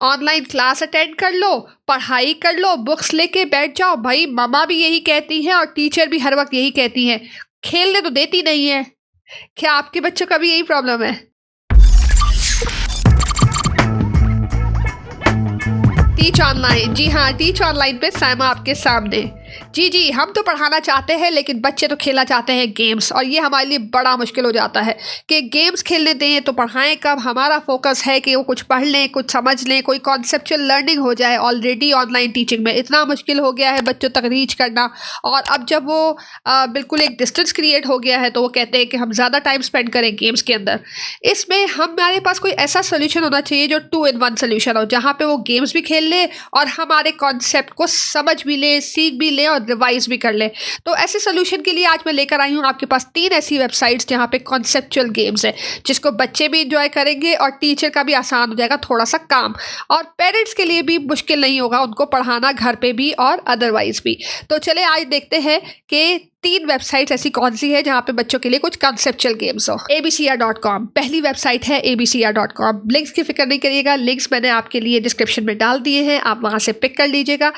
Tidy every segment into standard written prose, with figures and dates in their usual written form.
Online class attend कर लो, पढ़ाई कर लो, बुक्स लेके बैठ जाओ। भाई मम्मा भी यही कहती हैं और टीचर भी हर वक्त यही कहती हैं, खेलने तो देती नहीं है। क्या आपके बच्चों का भी यही प्रॉब्लम है? टीच ऑनलाइन, जी हाँ, टीच ऑनलाइन पे साइमा आपके सामने। जी, हम तो पढ़ाना चाहते हैं लेकिन बच्चे तो खेलना चाहते हैं गेम्स, और ये हमारे लिए बड़ा मुश्किल हो जाता है कि गेम्स खेलने दें तो पढ़ाएं कब। हमारा फोकस है कि वो कुछ पढ़ लें, कुछ समझ लें, कोई कॉन्सेप्चुअल लर्निंग हो जाए। ऑलरेडी ऑनलाइन टीचिंग में इतना मुश्किल हो गया है बच्चों तक रीच करना, और अब जब वो बिल्कुल एक डिस्टेंस क्रिएट हो गया है तो वो कहते हैं कि हम ज़्यादा टाइम स्पेंड करें गेम्स के अंदर। इसमें हमारे पास कोई ऐसा सोल्यूशन होना चाहिए जो 2 in 1 सोल्यूशन हो, जहाँ पे वो गेम्स भी खेल ले और हमारे कॉन्सेप्ट को समझ भी ले, सीख भी ले और रिवाइज भी कर ले। तो ऐसे सोल्यूशन के लिए आज मैं लेकर आई हूँ आपके पास 3 ऐसी वेबसाइट्स जहाँ पे कॉन्सेप्चुअल गेम्स है, जिसको बच्चे भी इंजॉय करेंगे और टीचर का भी आसान हो जाएगा थोड़ा सा काम, और पेरेंट्स के लिए भी मुश्किल नहीं होगा उनको पढ़ाना घर पे भी और अदरवाइज भी। तो चले आज देखते हैं कि 3 वेबसाइट्स ऐसी कौन सी है जहाँ पे बच्चों के लिए कुछ कॉन्सेप्चुअल गेम्स हो। abcr.com पहली वेबसाइट है, abcr.com। लिंक्स की फिक्र नहीं करिएगा, लिंक्स मैंने आपके लिए डिस्क्रिप्शन में डाल दिए हैं, आप वहाँ से पिक कर लीजिएगा।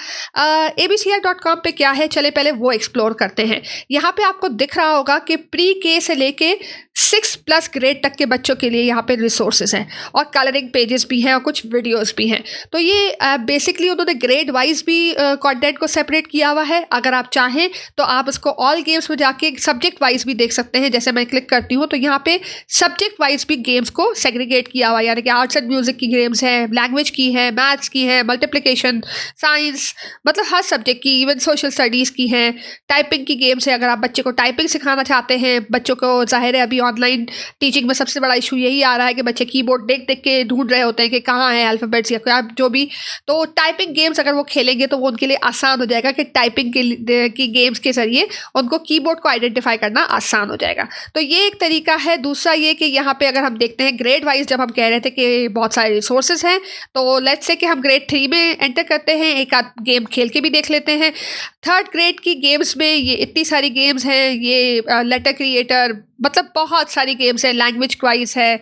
abcr.com पे क्या है, चले पहले वो एक्सप्लोर करते हैं। यहाँ पे आपको दिख रहा होगा कि प्री के से लेके 6+ ग्रेड तक के बच्चों के लिए यहाँ पे रिसोर्सेज हैं, और कलरिंग पेजेस भी हैं और कुछ वीडियोस भी हैं। तो ये बेसिकली उन्होंने ग्रेड वाइज भी कंटेंट को सेपरेट किया हुआ है। अगर आप चाहें तो आप उसको ऑल गेम्स में जाके सब्जेक्ट वाइज भी देख सकते हैं। जैसे मैं क्लिक करती हूँ तो यहाँ पे सब्जेक्ट वाइज भी गेम्स को सेग्रीगेट किया हुआ है, यानी कि आर्ट्स एंड म्यूजिक की गेम्स हैं, लैंग्वेज की है, मैथ्स की है, मल्टीप्लिकेशन, साइंस, मतलब हर सब्जेक्ट की, इवन सोशल स्टडीज़ की हैं, टाइपिंग की गेम्स है। अगर आप बच्चे को टाइपिंग सिखाना चाहते हैं, बच्चों को जाहिर है अभी ऑनलाइन टीचिंग में सबसे बड़ा इशू यही आ रहा है कि बच्चे कीबोर्ड देख देख के ढूंढ रहे होते हैं कि कहाँ है अल्फ़ाबेट्स या क्या जो भी। तो टाइपिंग गेम्स अगर वो खेलेंगे तो वो उनके लिए आसान हो जाएगा कि टाइपिंग की गेम्स के जरिए उनको कीबोर्ड को आइडेंटिफाई करना आसान हो जाएगा। तो ये एक तरीका है। दूसरा ये कि यहाँ पे अगर हम देखते हैं ग्रेड वाइज, जब हम कह रहे थे कि बहुत सारे रिसोर्सेज हैं, तो लेट्स से कि हम ग्रेड 3 में एंटर करते हैं, एक आध गेम खेल के भी देख लेते हैं। 3rd ग्रेड की गेम्स में ये इतनी सारी गेम्स हैं, ये लेटर क्रिएटर, मतलब बहुत सारी गेम्स हैं, लैंग्वेज क्वाइज है,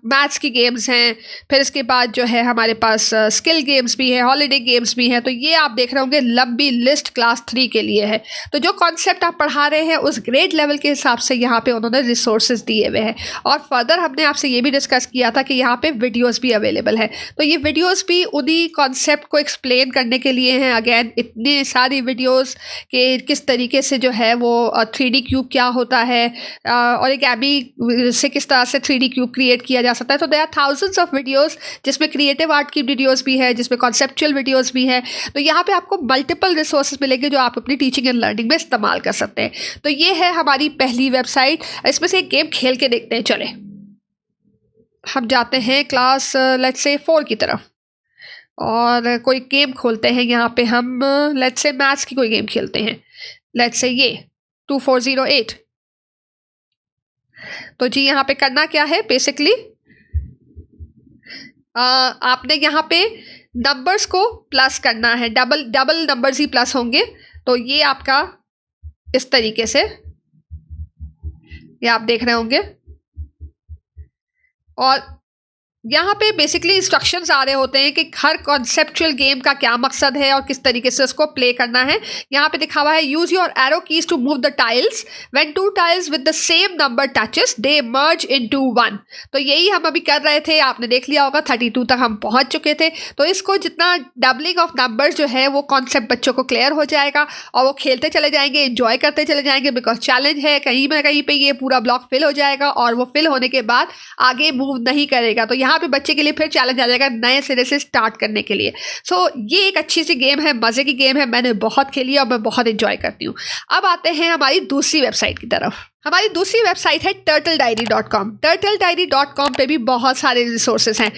मैथ्स की गेम्स हैं, फिर इसके बाद जो है हमारे पास स्किल गेम्स भी है, हॉलीडे गेम्स भी हैं। तो ये आप देख रहे होंगे लंबी लिस्ट क्लास 3 के लिए है। तो जो कॉन्सेप्ट आप पढ़ा रहे हैं उस ग्रेड लेवल के हिसाब से यहाँ पे उन्होंने रिसोर्सेज दिए हुए हैं। और फर्दर हमने आपसे ये भी डिस्कस किया था कि यहाँ पे वीडियोस भी अवेलेबल है। तो ये वीडियोस भी उन्हीं कॉन्सेप्ट को एक्सप्लेन करने के लिए हैं। अगेन इतनी सारी वीडियोस के किस तरीके से जो है वो 3D क्यूब क्या होता है, और एक एबी से किस तरह से 3D क्यूब क्रिएट किया जा सकता है। तो there are thousands of videos, जिसमें क्रिएटिव आर्ट की वीडियोस भी है, जिसमें कॉन्सेप्चुअल वीडियोस भी हैं। तो यहाँ पे आपको मल्टीपल रिसोर्सेज मिलेंगे जो आप अपनी टीचिंग एंड लर्निंग में इस्तेमाल कर सकते हैं। तो ये है हमारी पहली वेबसाइट। इसमें से एक गेम खेल के देखते हैं। चले हम जाते हैं क्लास लेट्स से 4 की तरफ, और कोई गेम खोलते हैं। यहाँ पे हम लेट्स से मैथ्स की कोई गेम खेलते हैं। लेट्स से ये 2408। तो जी यहाँ पे करना क्या है, बेसिकली आपने यहाँ पे नंबर्स को प्लस करना है, डबल नंबर्स ही प्लस होंगे। तो ये आपका इस तरीके से ये आप देख रहे होंगे, और यहाँ पे बेसिकली इंस्ट्रक्शंस आ रहे होते हैं कि हर कॉन्सेप्चुअल गेम का क्या मकसद है और किस तरीके से उसको प्ले करना है। यहाँ पे दिखा हुआ है use your arrow keys to move the tiles when 2 tiles with the same number touches they merge into 1। तो यही हम अभी कर रहे थे, आपने देख लिया होगा 32 तक हम पहुंच चुके थे। तो इसको जितना डबलिंग ऑफ नंबर्स जो है वो कॉन्सेप्ट बच्चों को क्लियर हो जाएगा और वो खेलते चले जाएंगे, एंजॉय करते चले जाएंगे, बिकॉज चैलेंज है। कहीं ना कहीं पे ये पूरा ब्लॉक फिल हो जाएगा और वो फिल होने के बाद आगे मूव नहीं करेगा। तो यहाँ पे बच्चे के लिए फिर चैलेंज आ जाएगा नए सिरे से स्टार्ट करने के लिए। सो ये एक अच्छी सी गेम है, मजे की गेम है, मैंने बहुत खेली और मैं बहुत एंजॉय करती हूँ। अब आते हैं हमारी दूसरी वेबसाइट की तरफ। हमारी दूसरी वेबसाइट है turtledairy.com। turtledairy.com पे भी बहुत सारे रिसोर्सेज हैं।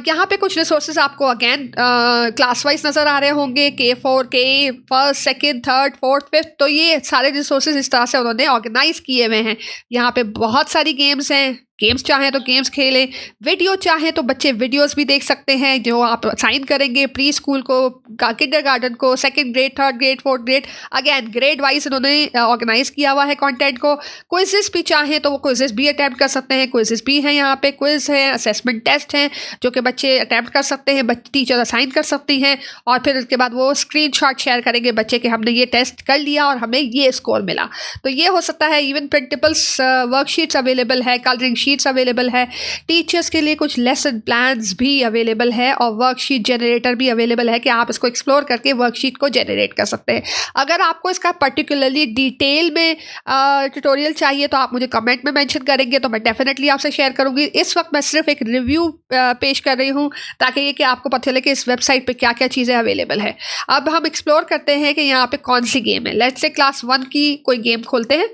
यहाँ पे कुछ रिसोर्सेज आपको अगेन क्लास वाइज नज़र आ रहे होंगे, K4, K, 1st, 2nd, 3rd, 4th, 5th। तो ये सारे रिसोर्सेज इस तरह से उन्होंने ऑर्गेनाइज किए हुए हैं। यहाँ पे बहुत सारी गेम्स हैं, गेम्स चाहें तो गेम्स खेलें, वीडियो चाहें तो बच्चे वीडियोस भी देख सकते हैं जो आप असाइन करेंगे प्री स्कूल को, किंडरगार्टन को, second grade, third grade, fourth grade, again grade wise इन्होंने ऑर्गेनाइज किया हुआ है कंटेंट को। क्विजेस भी चाहें तो वो क्विजेस भी अटैम्प्ट कर सकते हैं, क्विजेस भी हैं यहाँ पे, क्विज है, असेसमेंट टेस्ट हैं जो कि बच्चे अटैम्प्ट कर सकते हैं, टीचर असाइन कर सकती हैं और फिर उसके बाद वो स्क्रीनशॉट शेयर करेंगे बच्चे के हमने ये टेस्ट कर लिया और हमें ये स्कोर मिला। तो ये हो सकता है। इवन प्रिंटेबल्स वर्कशीट्स अवेलेबल है, कलरिंग शीट्स अवेलेबल है, टीचर्स के लिए कुछ लेसन प्लान्स भी अवेलेबल है और वर्कशीट जनरेटर भी अवेलेबल है कि आप इसको एक्सप्लोर करके वर्कशीट को जनरेट कर सकते हैं। अगर आपको इसका पर्टिकुलरली डिटेल में ट्यूटोरियल चाहिए तो आप मुझे कमेंट में मेंशन करेंगे तो मैं डेफिनेटली आपसे शेयर करूंगी। इस वक्त मैं सिर्फ एक रिव्यू पेश कर रही हूँ ताकि ये कि आपको पता चले कि इस वेबसाइट पे क्या क्या चीज़ें अवेलेबल है। अब हम एक्सप्लोर करते हैं कि यहाँ पे कौन सी गेम है। लेट्स से क्लास 1 की कोई गेम खोलते हैं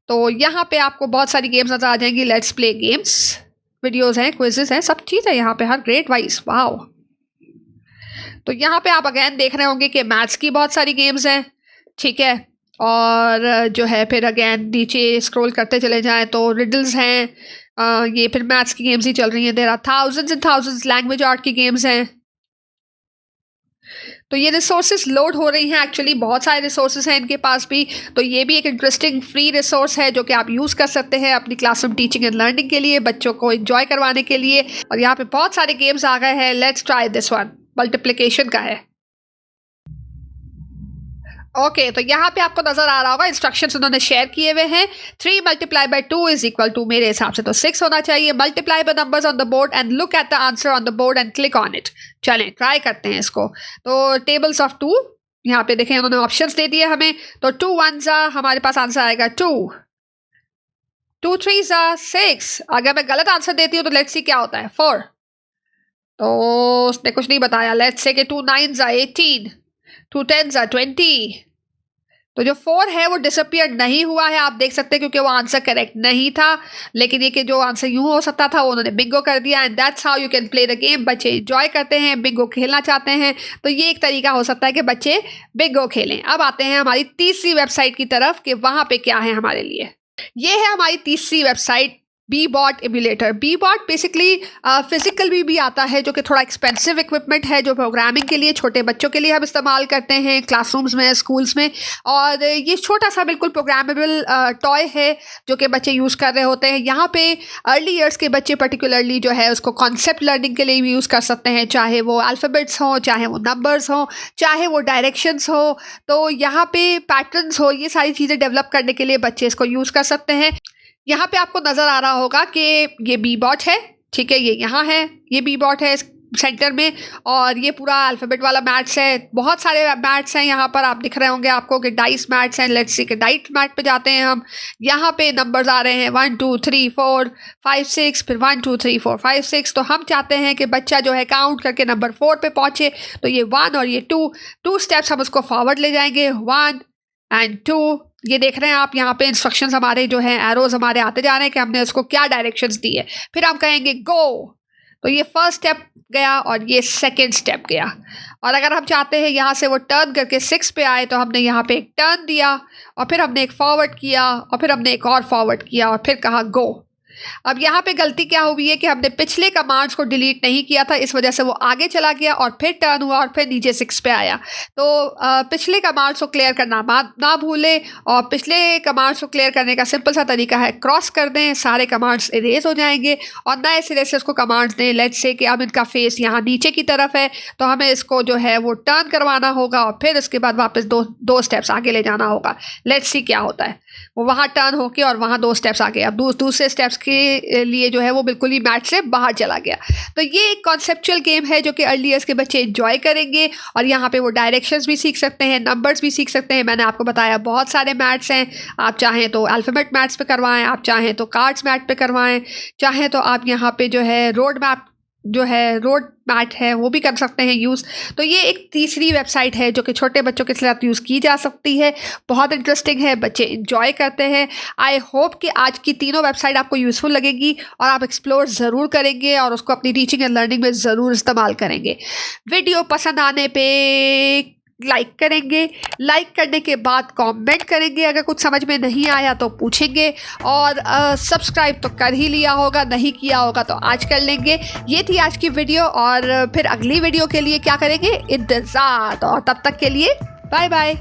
तो यहाँ पे आपको बहुत सारी गेम्स नजर आ जाएंगी। लेट्स प्ले गेम्स, वीडियोस हैं, क्विजेस हैं, सब चीज़ है यहाँ पे हर ग्रेड वाइज। वाओ। तो यहाँ पे आप अगेन देख रहे होंगे कि मैथ्स की बहुत सारी गेम्स हैं, ठीक है। और जो है फिर अगेन नीचे स्क्रॉल करते चले जाएं तो रिडल्स हैं, ये फिर मैथ्स की गेम्स ही चल रही हैं। There are thousands and thousands language art की गेम्स हैं। तो ये रिसोर्सेज लोड हो रही हैं, एक्चुअली बहुत सारे रिसोर्सेज हैं इनके पास भी। तो ये भी एक इंटरेस्टिंग फ्री रिसोर्स है जो कि आप यूज़ कर सकते हैं अपनी क्लासरूम टीचिंग एंड लर्निंग के लिए, बच्चों को एंजॉय करवाने के लिए। और यहाँ पे बहुत सारे गेम्स आ गए हैं। Let's try this one, multiplication का है। ओके तो यहाँ पे आपको नजर आ रहा होगा इंस्ट्रक्शंस उन्होंने शेयर किए हुए हैं। 3 multiply by 2 is equal to, मेरे हिसाब से तो 6 होना चाहिए। Multiply by numbers on the board and look at the answer on the board and click on it. चलें ट्राई करते हैं इसको। तो टेबल्स ऑफ 2 यहाँ पे देखें उन्होंने ऑप्शंस दे दिए हमें। तो 2 1s हमारे पास आंसर आएगा 2, 2 3s 6। अगर मैं गलत आंसर देती हूँ तो लेट्स सी क्या होता है 4। तो उसने कुछ नहीं बताया। लेट्स से कि 2 9s 18, 2 10s 20। तो जो 4 है वो डिसअपियर नहीं हुआ है, आप देख सकते हैं, क्योंकि वो आंसर करेक्ट नहीं था। लेकिन ये कि जो आंसर यूं हो सकता था वो उन्होंने बिंगो कर दिया। And that's how you can play the game. बच्चे एंजॉय करते हैं, बिंगो खेलना चाहते हैं तो ये एक तरीका हो सकता है कि बच्चे बिंगो खेलें। अब आते हैं हमारी तीसरी वेबसाइट की तरफ कि वहाँ पे क्या है हमारे लिए। ये है हमारी तीसरी वेबसाइट, बीबॉट एमुलेटर। बीबॉट बेसिकली फिजिकल भी आता है जो कि थोड़ा एक्सपेंसिव इक्विपमेंट है जो प्रोग्रामिंग के लिए छोटे बच्चों के लिए हम इस्तेमाल करते हैं क्लासरूम्स में, स्कूल्स में। और ये छोटा सा बिल्कुल प्रोग्रामेबल टॉय है जो कि बच्चे यूज़ कर रहे होते हैं। यहाँ पे अर्ली ईयर्स के बच्चे पर्टिकुलरली जो है उसको कॉन्सेप्ट लर्निंग के लिए भी यूज़ कर सकते हैं, चाहे वो अल्फ़ाबेट्स हों, चाहे वो नंबर्स हों, चाहे वो डायरेक्शंस हो, तो यहाँ पे पैटर्न्स हो, ये सारी चीज़ें डेवलप करने के लिए बच्चे इसको यूज़ कर सकते हैं। यहाँ पे आपको नज़र आ रहा होगा कि ये बीबॉट है, ठीक है, ये यहाँ है, ये बीबॉट है सेंटर में। और ये पूरा अल्फ़ाबेट वाला मैथ्स है, बहुत सारे मैथ्स हैं यहाँ पर। आप दिख रहे होंगे आपको कि डाइस मैथ्स हैं। लेट्स सी कि डाइट मैथ पे जाते हैं हम। यहाँ पे नंबर्स आ रहे हैं 1 2 3 4 5 6, फिर 1 2 3 4 5 6। तो हम चाहते हैं कि बच्चा जो है काउंट करके नंबर 4 पे पहुँचे। तो ये 1 और ये 2 स्टेप्स हम उसको फॉरवर्ड ले जाएंगे, 1 एंड 2। ये देख रहे हैं आप यहाँ पे इंस्ट्रक्शंस हमारे जो हैं, एरोज हमारे आते जा रहे हैं कि हमने उसको क्या डायरेक्शंस दी है। फिर हम कहेंगे गो, तो ये फर्स्ट स्टेप गया और ये सेकंड स्टेप गया। और अगर हम चाहते हैं यहाँ से वो टर्न करके 6 पे आए तो हमने यहाँ पे एक टर्न दिया और फिर हमने एक फॉरवर्ड किया और फिर हमने एक और फॉरवर्ड किया और फिर कहा गो। अब यहाँ पे गलती क्या हुई है कि हमने पिछले कमांड्स को डिलीट नहीं किया था, इस वजह से वो आगे चला गया और फिर टर्न हुआ और फिर नीचे 6 पे आया। तो पिछले कमांड्स को क्लियर करना ना भूलें। और पिछले कमांड्स को क्लियर करने का सिंपल सा तरीका है, क्रॉस कर दें, सारे कमांड्स इरेज हो जाएंगे और नए सिरे से उसको कमांड्स दें। लेट्स से कि अब इनका फेस यहाँ नीचे की तरफ है तो हमें इसको जो है वो टर्न करवाना होगा और फिर उसके बाद वापस दो स्टेप्स आगे ले जाना होगा। लेट्स सी क्या होता है। वो वहाँ टर्न होके और वहाँ 2 स्टेप्स आगे। अब दूसरे स्टेप्स के लिए जो है वो बिल्कुल ही मैथ से बाहर चला गया। तो ये एक कॉन्सेप्चुअल गेम है जो कि अर्ली ईयर्स के बच्चे एंजॉय करेंगे। और यहाँ पे वो डायरेक्शंस भी सीख सकते हैं, नंबर्स भी सीख सकते हैं। मैंने आपको बताया बहुत सारे मैथ्स हैं, आप चाहें तो अल्फ़ाबेट मैथ्स पे करवाएं, आप चाहें तो कार्ड्स मैथ पे करवाएं, चाहें तो आप यहाँ पे जो है रोड मैट है वो भी कर सकते हैं यूज़। तो ये एक तीसरी वेबसाइट है जो कि छोटे बच्चों के साथ यूज़ की जा सकती है, बहुत इंटरेस्टिंग है, बच्चे एंजॉय करते हैं। आई होप कि आज की तीनों वेबसाइट आपको यूज़फुल लगेगी और आप एक्सप्लोर ज़रूर करेंगे और उसको अपनी टीचिंग एंड लर्निंग में ज़रूर इस्तेमाल करेंगे। वीडियो पसंद आने पे लाइक करेंगे, लाइक करने के बाद कमेंट करेंगे, अगर कुछ समझ में नहीं आया तो पूछेंगे, और सब्सक्राइब तो कर ही लिया होगा, नहीं किया होगा तो आज कर लेंगे। ये थी आज की वीडियो, और फिर अगली वीडियो के लिए क्या करेंगे, इंतज़ार। और तब तक के लिए बाय बाय।